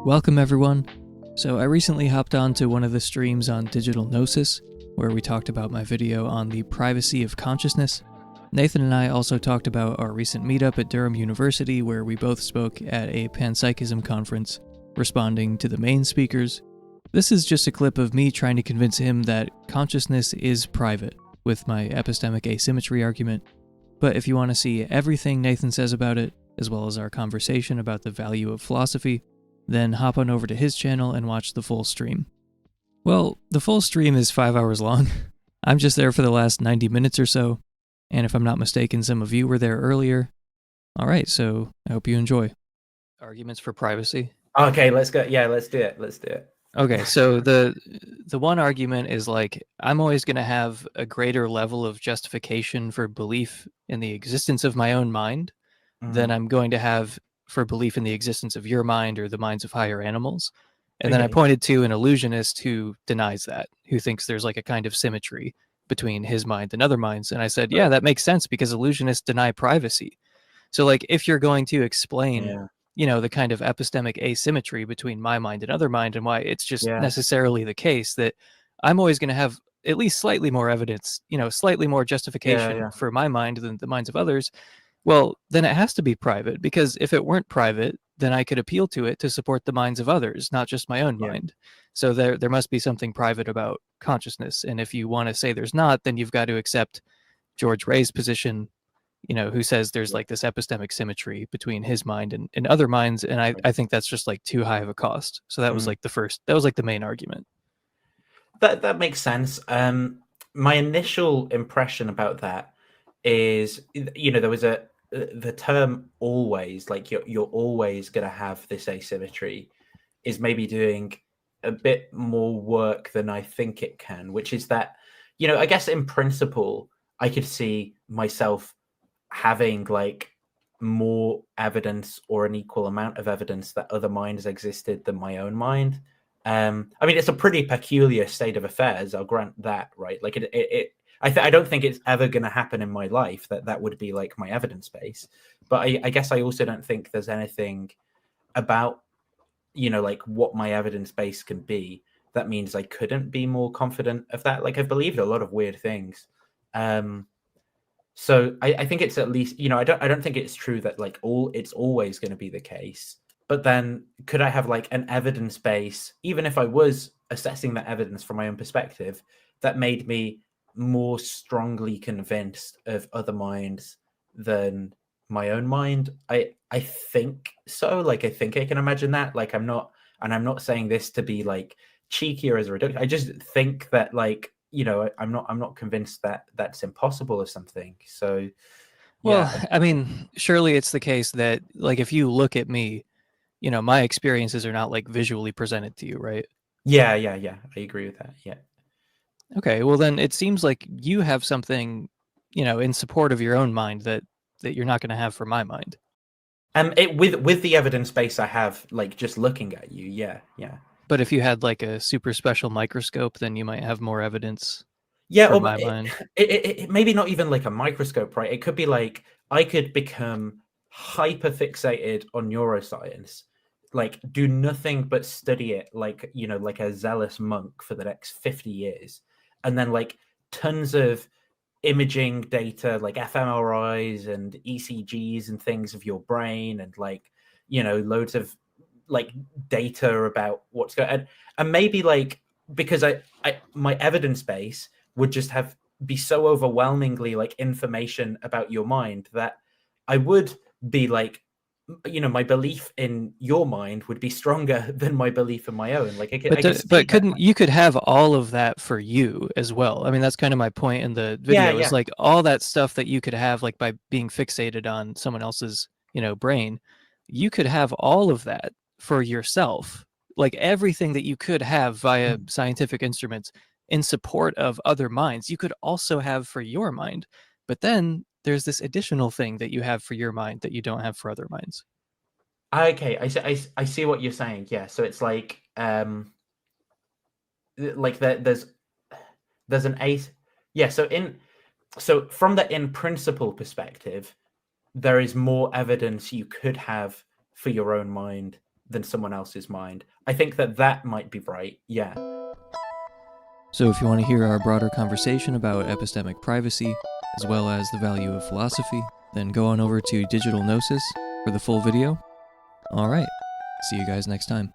Welcome everyone. So I recently hopped on to one of the streams on Digital Gnosis, where we talked about my video on the privacy of consciousness. Nathan and I also talked about our recent meetup at Durham University, where we both spoke at a panpsychism conference, responding to the main speakers. This is just a clip of me trying to convince him that consciousness is private, with my epistemic asymmetry argument. But if you want to see everything Nathan says about it, as well as our conversation about the value of philosophy, then hop on over to his channel and watch the full stream. Well, the full stream is 5 hours long. I'm just there for the last 90 minutes or so, and if I'm not mistaken, some of you were there earlier. Alright, so I hope you enjoy. Arguments for privacy? Okay, let's go. Yeah, let's do it. Okay, so the one argument is like, I'm always going to have a greater level of justification for belief in the existence of my own mind than I'm going to have for belief in the existence of your mind or the minds of higher animals. And then I pointed to an illusionist who denies that, who thinks there's like a kind of symmetry between his mind and other minds. And I said, yeah, that makes sense because illusionists deny privacy. So like, if you're going to explain, you know, the kind of epistemic asymmetry between my mind and other mind, and why it's just necessarily the case that I'm always going to have at least slightly more evidence, you know, slightly more justification for my mind than the minds of others, well, then it has to be private, because if it weren't private, then I could appeal to it to support the minds of others, not just my own mind. So there must be something private about consciousness. And if you want to say there's not, then you've got to accept George Ray's position, you know, who says there's like this epistemic symmetry between his mind and other minds. And I think that's just like too high of a cost. So that was like the main argument. That makes sense. My initial impression about that is, you know, there was the term always, like you're always going to have this asymmetry, is maybe doing a bit more work than I think it can, which is that, you know, I guess in principle, I could see myself having like more evidence or an equal amount of evidence that other minds existed than my own mind. I mean, it's a pretty peculiar state of affairs, I'll grant that, right? Like I don't think it's ever going to happen in my life that would be like my evidence base. But I guess I also don't think there's anything about, you know, like what my evidence base can be that means I couldn't be more confident of that. Like I've believed a lot of weird things. So I think it's at least, you know, I don't think it's true that like it's always going to be the case. But then could I have like an evidence base, even if I was assessing that evidence from my own perspective, that made me more strongly convinced of other minds than my own mind? I think so. Like I think I can imagine that. Like I'm not saying this to be like cheeky or as a reduction. I just think that, like, you know, I'm not convinced that that's impossible or something. So well, I mean, surely it's the case that like if you look at me, you know, my experiences are not like visually presented to you, right? Yeah. I agree with that. Yeah. Okay, well then it seems like you have something, you know, in support of your own mind that you're not going to have for my mind. With the evidence base I have, like just looking at you, yeah. But if you had like a super special microscope, then you might have more evidence. Yeah, for my mind. It maybe not even like a microscope, right? It could be like I could become hyper fixated on neuroscience, like do nothing but study it, like, you know, like a zealous monk for the next 50 years, and then like tons of imaging data, like fMRIs and ECGs and things of your brain, and like, you know, loads of like data about what's going on, and maybe like, because I my evidence base would just be so overwhelmingly like information about your mind that I would be like, you know, my belief in your mind would be stronger than my belief in my own. Like you could have all of that for you as well. I mean, that's kind of my point in the video. Is like all that stuff that you could have, like by being fixated on someone else's, you know, brain, you could have all of that for yourself. Like everything that you could have via scientific instruments in support of other minds, you could also have for your mind. But then there's this additional thing that you have for your mind that you don't have for other minds. Okay, I see what you're saying. Yeah, so it's like there's an ace. Yeah, so So from the in principle perspective, there is more evidence you could have for your own mind than someone else's mind. I think that might be right. Yeah. So if you want to hear our broader conversation about epistemic privacy, as well as the value of philosophy, then go on over to Digital Gnosis for the full video. Alright, see you guys next time.